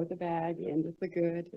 the bad, the end is the good.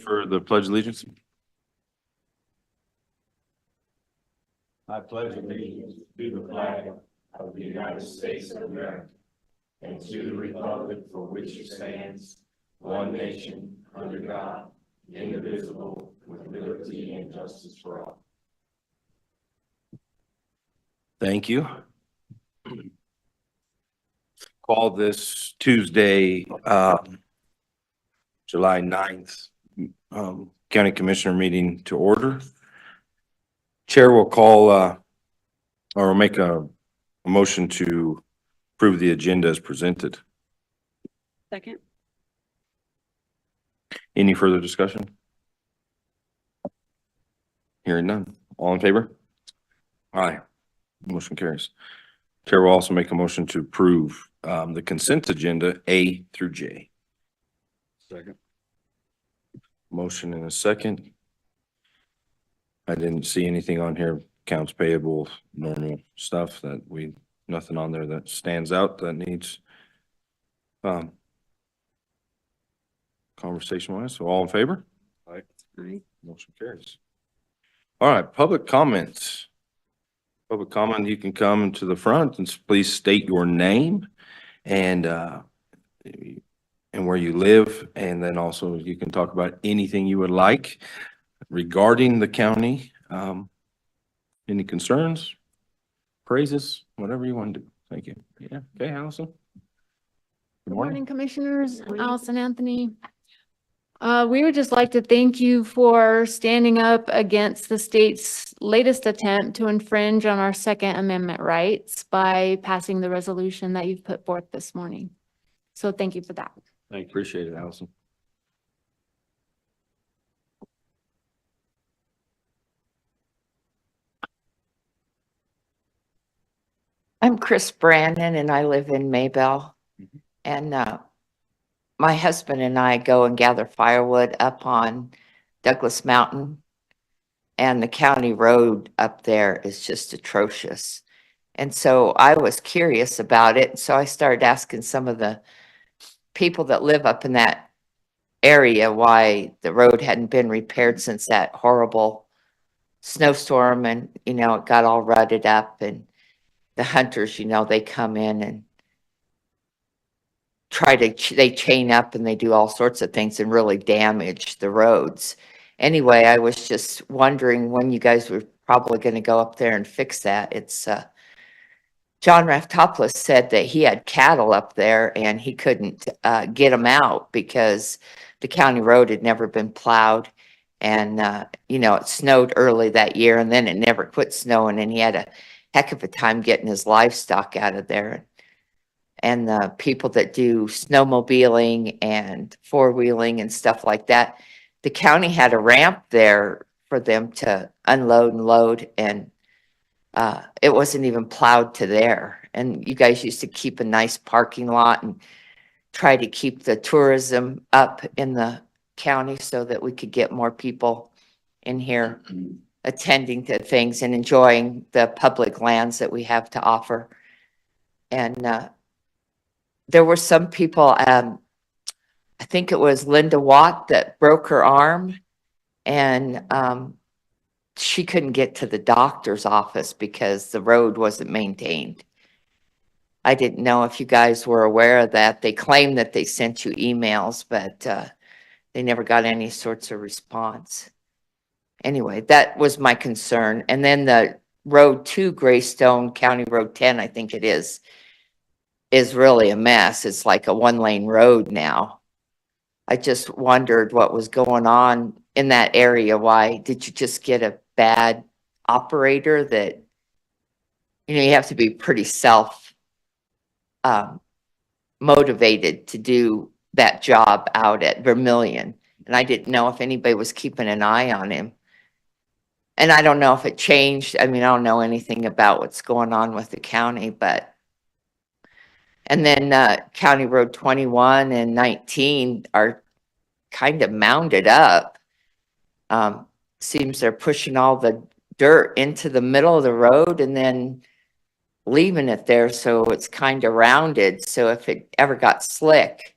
For the pledge of allegiance. I pledge allegiance to the flag of the United States of America and to the republic for which it stands, one nation, under God, indivisible, with liberty and justice for all. Thank you. Call this Tuesday, July 9th, County Commissioner meeting to order. Chair will call, or make a motion to approve the agenda as presented. Second. Any further discussion? Hearing none. All in favor? Aye. Motion carries. Chair will also make a motion to approve the consent agenda A through J. Second. Motion in a second. I didn't see anything on here, accounts payable, normal stuff nothing on there that stands out that needs conversation wise. So all in favor? Aye. Motion carries. All right, public comments. Public comment, you can come to the front and please state your name and where you live, and then also you can talk about anything you would like regarding the county. Any concerns, praises, whatever you want to do. Thank you. Yeah. Okay, Allison. Good morning, Commissioners. Morning. Allison Anthony. We would just like to thank you for standing up against the state's latest attempt to infringe on our Second Amendment rights by passing the resolution that you've put forth this morning. So thank you for that. Thank you. Appreciate it, Allison. I'm Chris Brandon and I live in Maybell. And my husband and I go and gather firewood up on Douglas Mountain. And the county road up there is just atrocious. And so I was curious about it. So I started asking some of the people that live up in that area why the road hadn't been repaired since that horrible snowstorm. And, you know, it got all rutted up, and the hunters, you know, they come in and they chain up and they do all sorts of things and really damage the roads. Anyway, I was just wondering when you guys were probably going to go up there and fix that. It's John Raftopoulos said that he had cattle up there and he couldn't get them out because the county road had never been plowed. And, you know, it snowed early that year and then it never quit snowing, and he had a heck of a time getting his livestock out of there. And the people that do snowmobiling and four-wheeling and stuff like that, the county had a ramp there for them to unload and load, and it wasn't even plowed to there. And you guys used to keep a nice parking lot and try to keep the tourism up in the county so that we could get more people in here attending to things and enjoying the public lands that we have to offer. And there were some people, I think it was Linda Watt that broke her arm, and she couldn't get to the doctor's office because the road wasn't maintained. I didn't know if you guys were aware of that. They claimed that they sent you emails, but they never got any sorts of response. Anyway, that was my concern. And then the road to Greystone, County Road 10, I think it is really a mess. It's like a one-lane road now. I just wondered what was going on in that area. Why did you just get a bad operator that, you know, you have to be pretty motivated to do that job out at Vermilion. And I didn't know if anybody was keeping an eye on him. And I don't know if it changed. I mean, I don't know anything about what's going on with the county, but. And then County Road 21 and 19 are kind of mounded up. Seems they're pushing all the dirt into the middle of the road and then leaving it there, so it's kind of rounded. So if it ever got slick,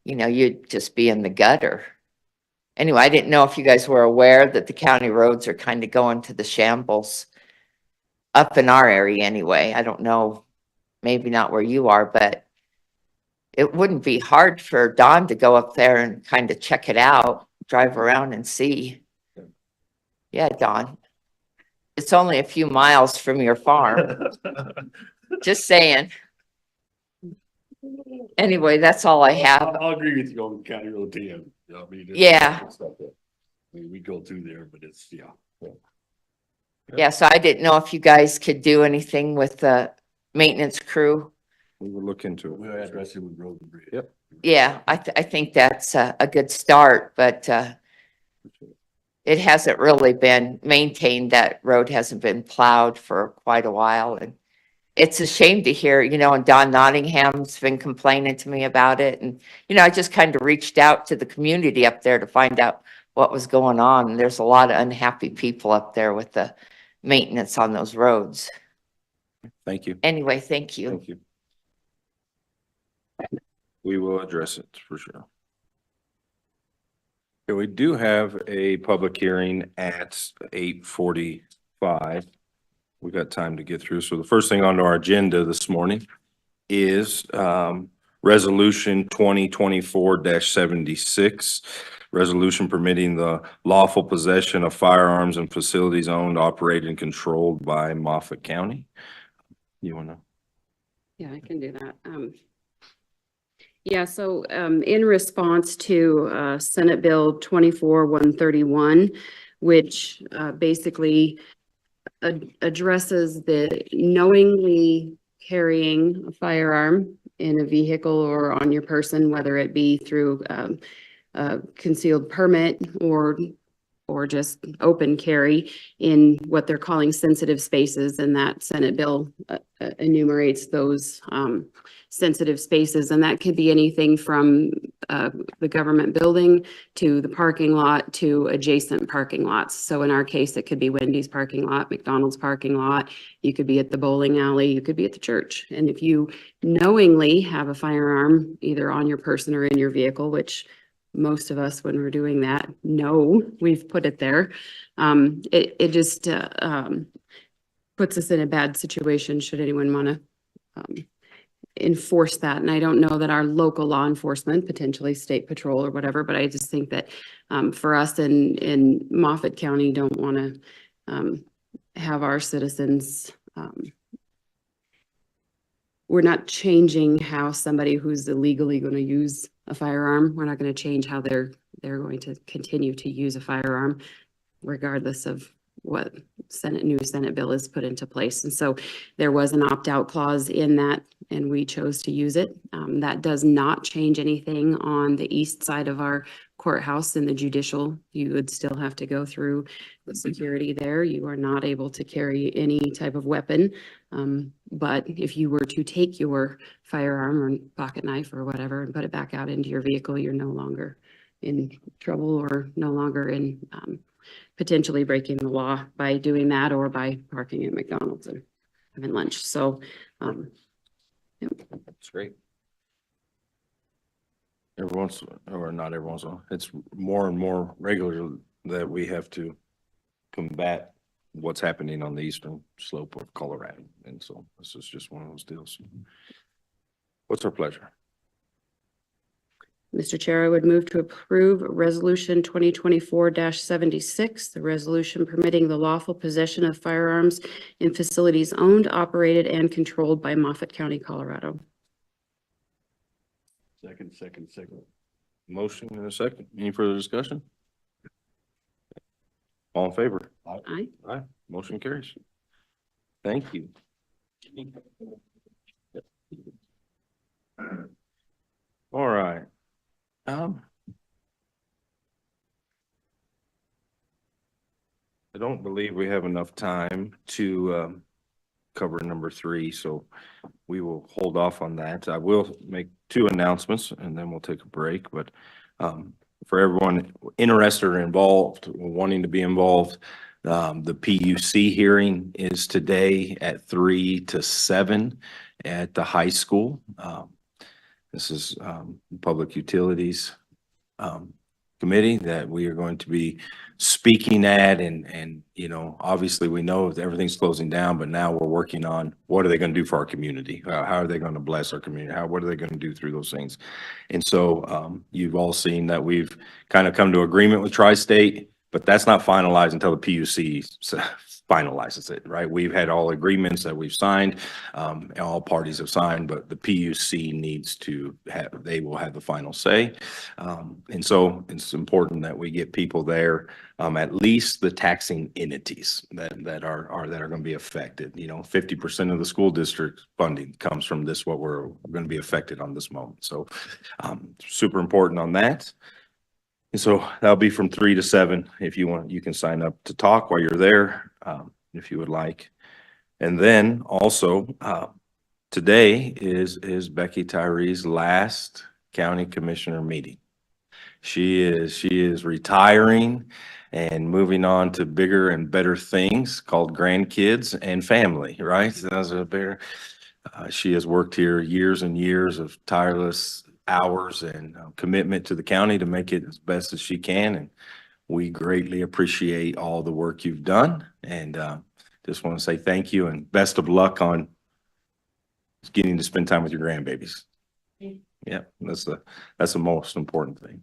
you know, you'd just be in the gutter. Anyway, I didn't know if you guys were aware that the county roads are kind of going to the shambles up in our area anyway. I don't know, maybe not where you are, but it wouldn't be hard for Don to go up there and kind of check it out, drive around and see. Yeah, Don. It's only a few miles from your farm. Just saying. Anyway, that's all I have. I'll agree with you on County Road 10. I mean, it's- Yeah. it's not that- I mean, we go through there, but it's, yeah. Yeah, so I didn't know if you guys could do anything with the maintenance crew. We will look into it. We'll address it with Road and Bridge. Yep. Yeah, I think that's a good start, but it hasn't really been maintained. That road hasn't been plowed for quite a while, and it's a shame to hear, you know, and Don Nottingham's been complaining to me about it, and, you know, I just kind of reached out to the community up there to find out what was going on, and there's a lot of unhappy people up there with the maintenance on those roads. Thank you. Anyway, thank you. Thank you. We will address it for sure. Okay, we do have a public hearing at 8:45. We got time to get through. So the first thing on our agenda this morning is Resolution 2024-76. Resolution permitting the lawful possession of firearms in facilities owned, operated, and controlled by Moffett County. You wanna? Yeah, I can do that. Yeah, so in response to Senate Bill 24-131, which basically addresses the knowingly carrying a firearm in a vehicle or on your person, whether it be through a concealed permit or just open carry in what they're calling sensitive spaces, and that Senate bill enumerates those sensitive spaces, and that could be anything from the government building to the parking lot to adjacent parking lots. So in our case, it could be Wendy's parking lot, McDonald's parking lot, you could be at the bowling alley, you could be at the church. And if you knowingly have a firearm either on your person or in your vehicle, which most of us, when we're doing that, know we've put it there. It just puts us in a bad situation should anyone want to enforce that. And I don't know that our local law enforcement, potentially state patrol or whatever, but I just think that for us in Moffett County, don't want to have our citizens. We're not changing how somebody who's illegally going to use a firearm. We're not going to change how they're going to continue to use a firearm, regardless of what new Senate bill is put into place. And so there was an opt-out clause in that, and we chose to use it. That does not change anything on the east side of our courthouse in the judicial. You would still have to go through the security there. You are not able to carry any type of weapon. But if you were to take your firearm or pocket knife or whatever and put it back out into your vehicle, you're no longer in trouble or no longer in potentially breaking the law by doing that or by parking at McDonald's and having lunch. So, That's great. Everyone's, or not everyone's, it's more and more regular that we have to combat what's happening on the eastern slope of Colorado. And so this is just one of those deals. What's our pleasure? Mr. Chair, I would move to approve Resolution 2024-76, the resolution permitting the lawful possession of firearms in facilities owned, operated, and controlled by Moffett County, Colorado. Second. Motion and a second. Any further discussion? All in favor? Aye. Aye. Motion carries. Thank you. All right. I don't believe we have enough time to cover number 3, so we will hold off on that. I will make 2 announcements and then we'll take a break, but for everyone interested or involved, wanting to be involved, the PUC hearing is today at 3 to 7 at the high school. This is Public Utilities committee that we are going to be speaking at and, you know, obviously we know that everything's closing down, but now we're working on what are they going to do for our community? How are they going to bless our community? What are they going to do through those things? And so, you've all seen that we've kind of come to agreement with Tri-State, but that's not finalized until the PUC finalizes it, right? We've had all agreements that we've signed, all parties have signed, but the PUC needs to have, they will have the final say. And so it's important that we get people there, at least the taxing entities that are going to be affected. You know, 50% of the school district funding comes from this, what we're going to be affected on this moment. So, super important on that. And so that'll be from 3 to 7. If you want, you can sign up to talk while you're there, if you would like. And then also, today is Becky Tyree's last county commissioner meeting. She is retiring and moving on to bigger and better things called grandkids and family, right? Those are better. She has worked here years and years of tireless hours and commitment to the county to make it as best as she can. And we greatly appreciate all the work you've done. And just want to say thank you and best of luck on getting to spend time with your grandbabies. Yeah, that's the most important thing.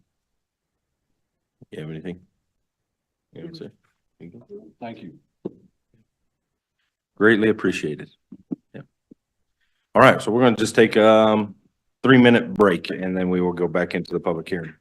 You have anything? You want to say? Thank you. Greatly appreciated. Yeah. All right, so we're going to just take 3-minute break and then we will go back into the public hearing.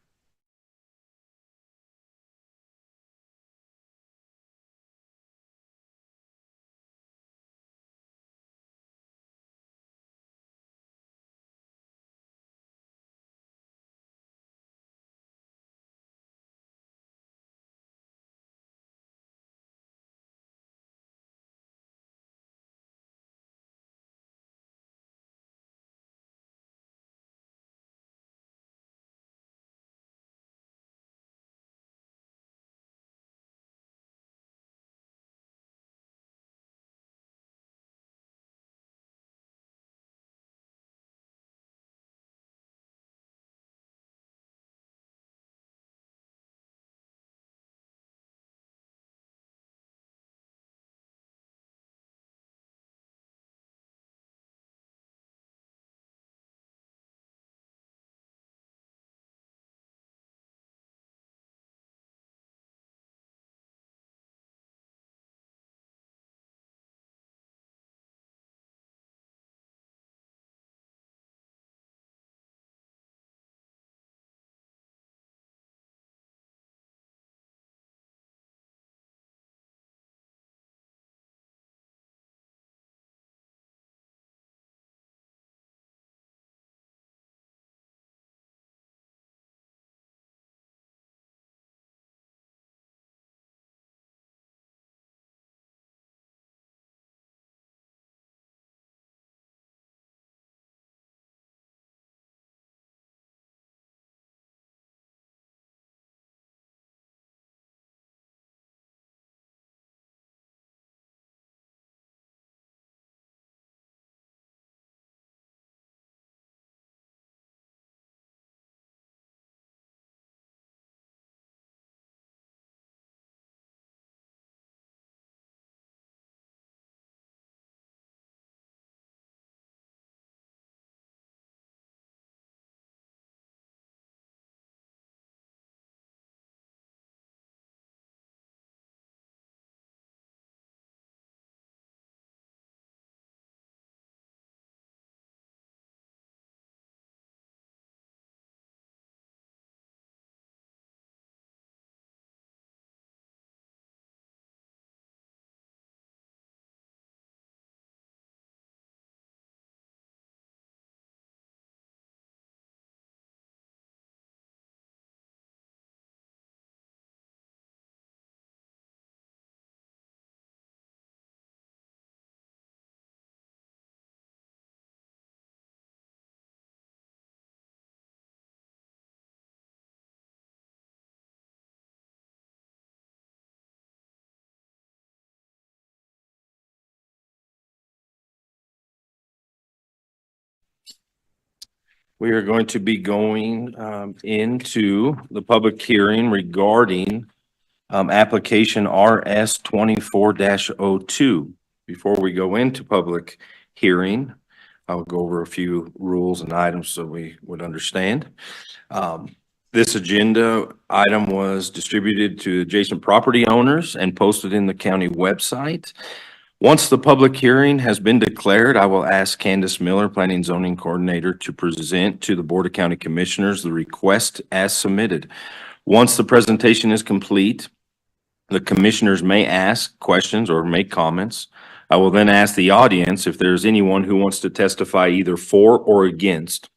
We are going to be going into the public hearing regarding application RS 24-02. Before we go into public hearing, I'll go over a few rules and items so we would understand. This agenda item was distributed to adjacent property owners and posted in the county website. Once the public hearing has been declared, I will ask Candace Miller, Planning and Zoning Coordinator, to present to the Board of County Commissioners the request as submitted. Once the presentation is complete, the commissioners may ask questions or make comments. I will then ask the audience if there's anyone who wants to testify either for or against.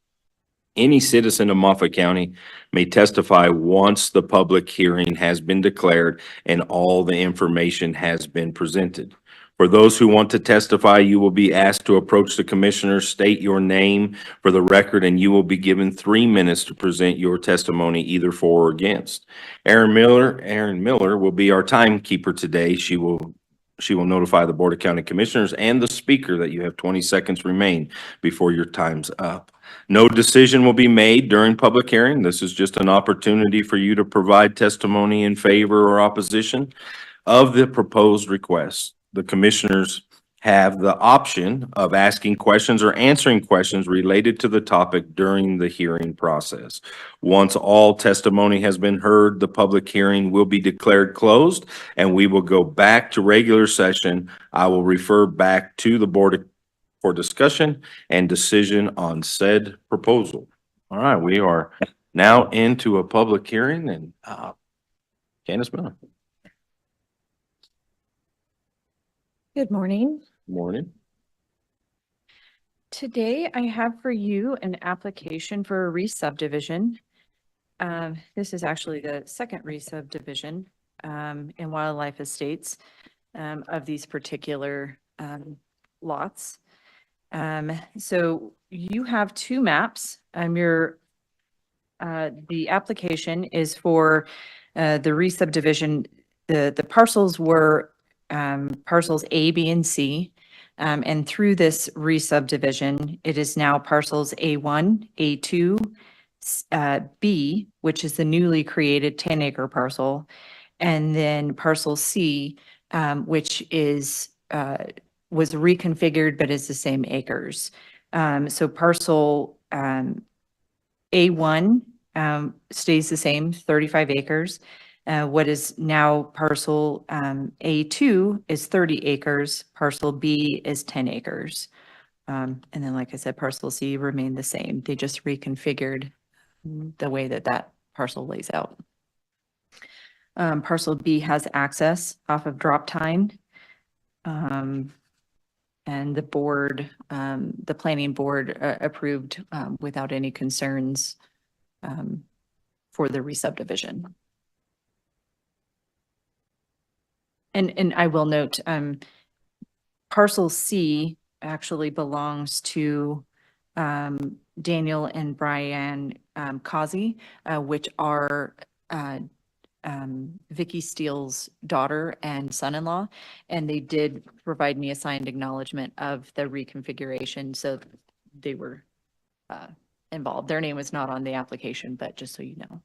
Any citizen of Moffat County may testify once the public hearing has been declared and all the information has been presented. For those who want to testify, you will be asked to approach the commissioner, state your name for the record, and you will be given 3 minutes to present your testimony either for or against. Erin Miller will be our timekeeper today. She will notify the Board of County Commissioners and the speaker that you have 20 seconds remain before your time's up. No decision will be made during public hearing. This is just an opportunity for you to provide testimony in favor or opposition of the proposed request. The commissioners have the option of asking questions or answering questions related to the topic during the hearing process. Once all testimony has been heard, the public hearing will be declared closed and we will go back to regular session. I will refer back to the board for discussion and decision on said proposal. All right, we are now into a public hearing and Candace Miller. Good morning. Morning. Today I have for you an application for a re-subdivision. This is actually the second re-subdivision in Wildlife Estates of these particular lots. So you have two maps. The application is for the re-subdivision. The parcels were parcels A, B, and C. And through this re-subdivision, it is now parcels A1, A2, B, which is the newly created 10-acre parcel, and then parcel C, which is was reconfigured but is the same acres. So parcel A1 stays the same, 35 acres. What is now parcel A2 is 30 acres, parcel B is 10 acres. And then, like I said, parcel C remained the same. They just reconfigured the way that that parcel lays out. Parcel B has access off of Drop Tine. And the board, the planning board approved without any concerns for the re-subdivision. And I will note, parcel C actually belongs to Daniel and Brian Causey, which are Vicky Steele's daughter and son-in-law, and they did provide me a signed acknowledgement of the reconfiguration, so they were involved. Their name was not on the application, but just so you know.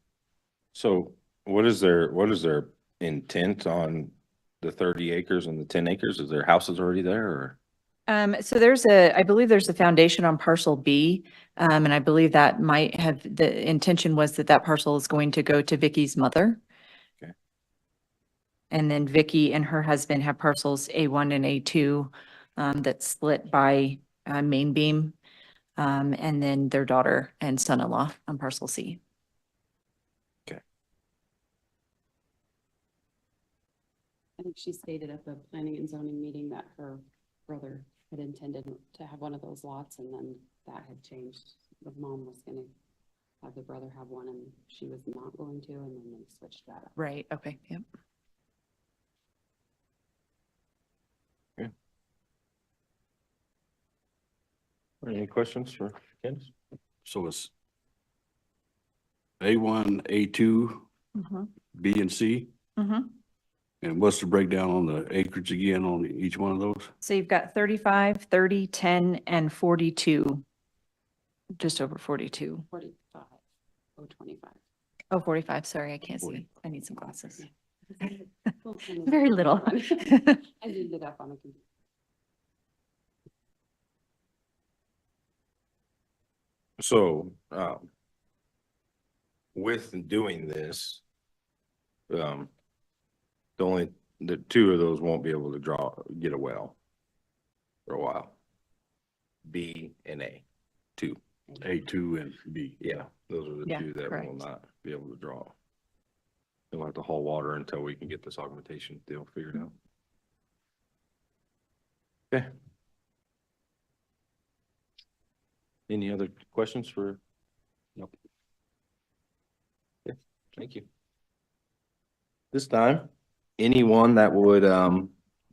So what is their intent on the 30 acres and the 10 acres? Is their houses already there or? So I believe there's a foundation on parcel B, and I believe that might have, the intention was that parcel is going to go to Vicky's mother. Okay. And then Vicky and her husband have parcels A1 and A2 that's split by main beam, and then their daughter and son-in-law on parcel C. I think she stated at the planning and zoning meeting that her brother had intended to have one of those lots, and then that had changed. The mom was going to have the brother have one, and she was not going to, and then they switched that up. Right, okay, yep. Okay. Any questions for Candace? So it's A1, A2, B, and C? And what's the breakdown on the acreage again on each one of those? So you've got 35, 30, 10, and 42. just over 42. 45, 25. Oh, 45, sorry, I can't 40. see. I need some glasses. Well, Very little. I did it up on a computer. So, with doing this, the two of those won't be able to get a well for a while. B and A, two. A2 and B. Yeah, those are the Yeah, two that will correct. not be able to draw. They'll have to haul water until we can get this augmentation deal figured out. Okay. Any other questions for? Nope. Okay, thank you. This time, anyone that would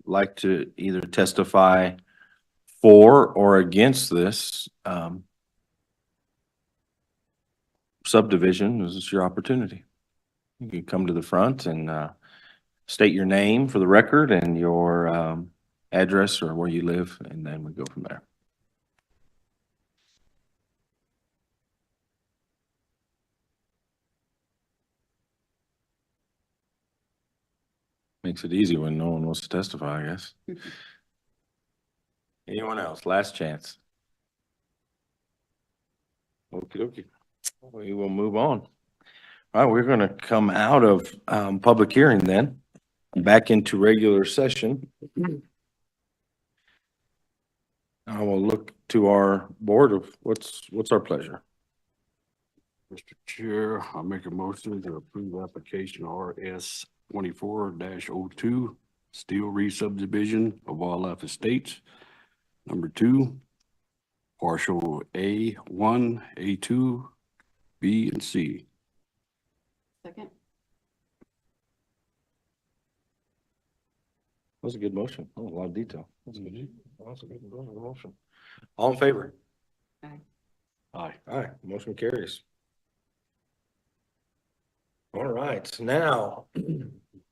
like to either testify for or against this subdivision, this is your opportunity. You can come to the front and state your name for the record and your address or where you live, and then we go from there. Makes it easy when no one wants to testify, I guess. Anyone else? Last chance. Okey dokey. We will move on. All right, we're going to come out of public hearing then, back into regular session. I will look to our board of what's our pleasure. Mr. Chair, I'll make a motion to approve application RS 24-02, Steel re-subdivision of Wildlife Estates. Number 2, partial A1, A2, B, and C. Second. That was a good motion. Oh, a lot of detail. That's a good motion. All in favor? Aye. All right, motion carries. All right, now,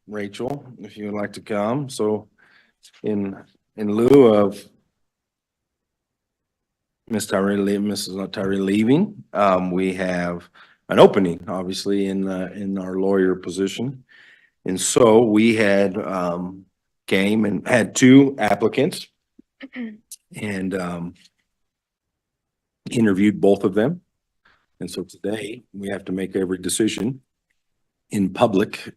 Rachel, if you would like to come. So in lieu of Mrs. Tyree leaving, we have an opening, obviously, in our lawyer position. And so we had came and had 2 applicants and interviewed both of them. And so today we have to make every decision in public,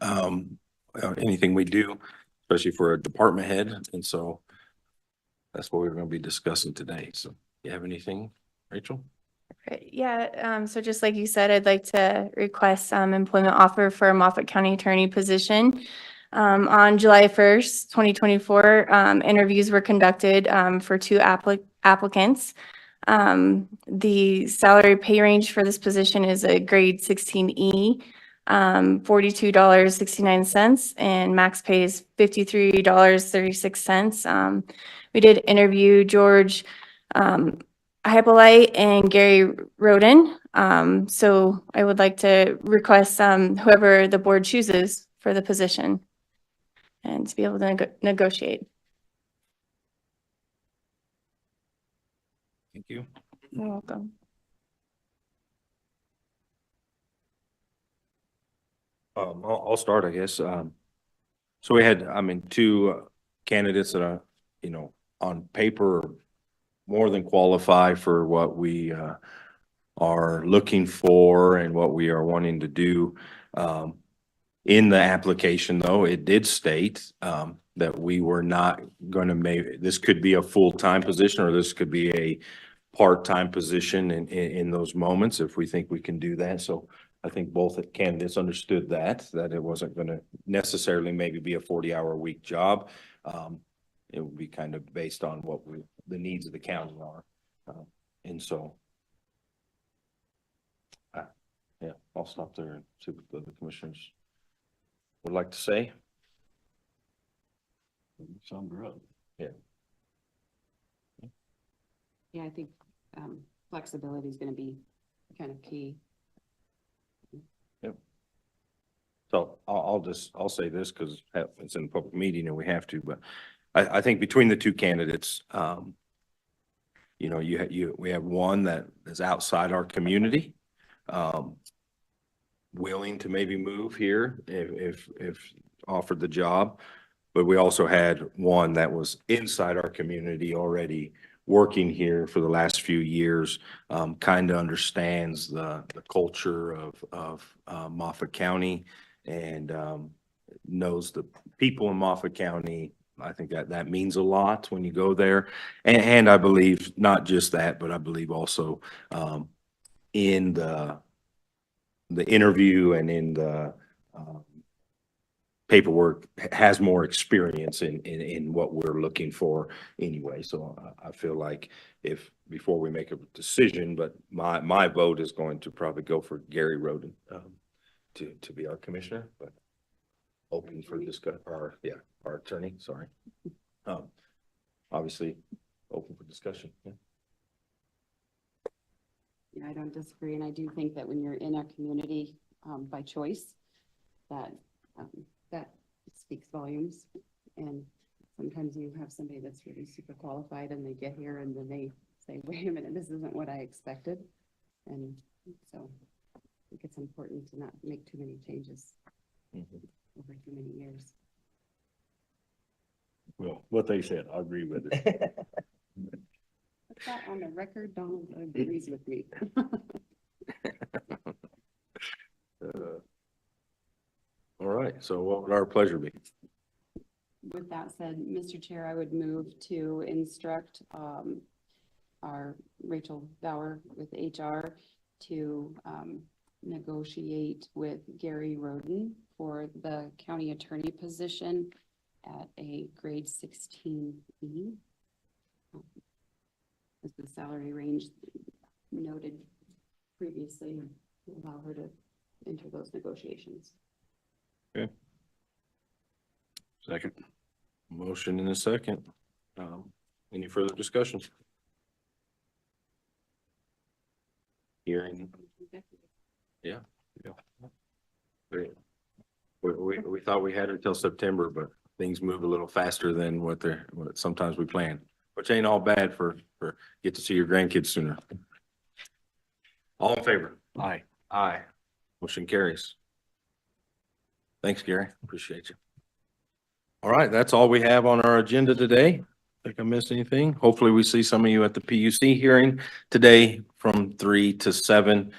anything we do, especially for a department head. And so that's what we're going to be discussing today. So you have anything, Rachel? Right. Yeah, so just like you said, I'd like to request employment offer for a Moffett County Attorney position. On July 1st, 2024, interviews were conducted for 2 applicants. The salary pay range for this position is a grade 16E, $42.69, and max pay is $53.36. We did interview George Hypolite and Gary Roden. So I would like to request whoever the board chooses for the position and to be able to negotiate. Thank you. You're welcome. I'll start, I guess. So we had, 2 candidates that are, on paper more than qualify for what we are looking for and what we are wanting to do. In the application, though, it did state that we were not going to make, this could be a full-time position or this could be a part-time position in those moments if we think we can do that. So I think both candidates understood that it wasn't going to necessarily maybe be a 40-hour-a-week job. It would be kind of based on what the needs of the county are. And so, yeah, I'll stop there and see what the other commissioners would like to say. Summed her up. Yeah, I think flexibility is going to be kind of key. So I'll say this because it's in a public meeting and we have to, but I think between the 2 candidates, you know, we have one that is outside our community, willing to maybe move here if offered the job. But we also had one that was inside our community already working here for the last few years, kind of understands the culture of Moffett County and knows the people in Moffett County. I think that means a lot when you go there. And I believe not just that, but I believe also in the interview and in the paperwork has more experience in what we're looking for anyway. So I feel like before we make a decision, but my vote is going to probably go for Gary Roden to be our commissioner, but open for discussion, our attorney, sorry. Obviously open for discussion. Yeah. Yeah, I don't disagree, and I do think that when you're in a community by choice, that speaks volumes. And sometimes you have somebody that's really super qualified and they get here and then they say, wait a minute, this isn't what I expected. And so I think it's important to not make too many changes over too many years. Well, what they said, I agree with it. Put that on the record, Donald agrees with me. All right, so what would our pleasure be? With that said, Mr. Chair, I would move to instruct our Rachel Bauer with HR to negotiate with Gary Roden for the county attorney position at a grade 16E. As the salary range noted previously, allow her to enter those negotiations. Okay. Second. Motion in a second. Any further discussion? Hearing. Yeah. Great. We thought we had her till September, but things move a little faster than what sometimes we plan, which ain't all bad for get to see your grandkids sooner. All in favor? Aye. Aye. Motion carries. Thanks, Gary. Appreciate you. All right, that's all we have on our agenda today. Think I missed anything? Hopefully we see some of you at the PUC hearing today from 3 to 7.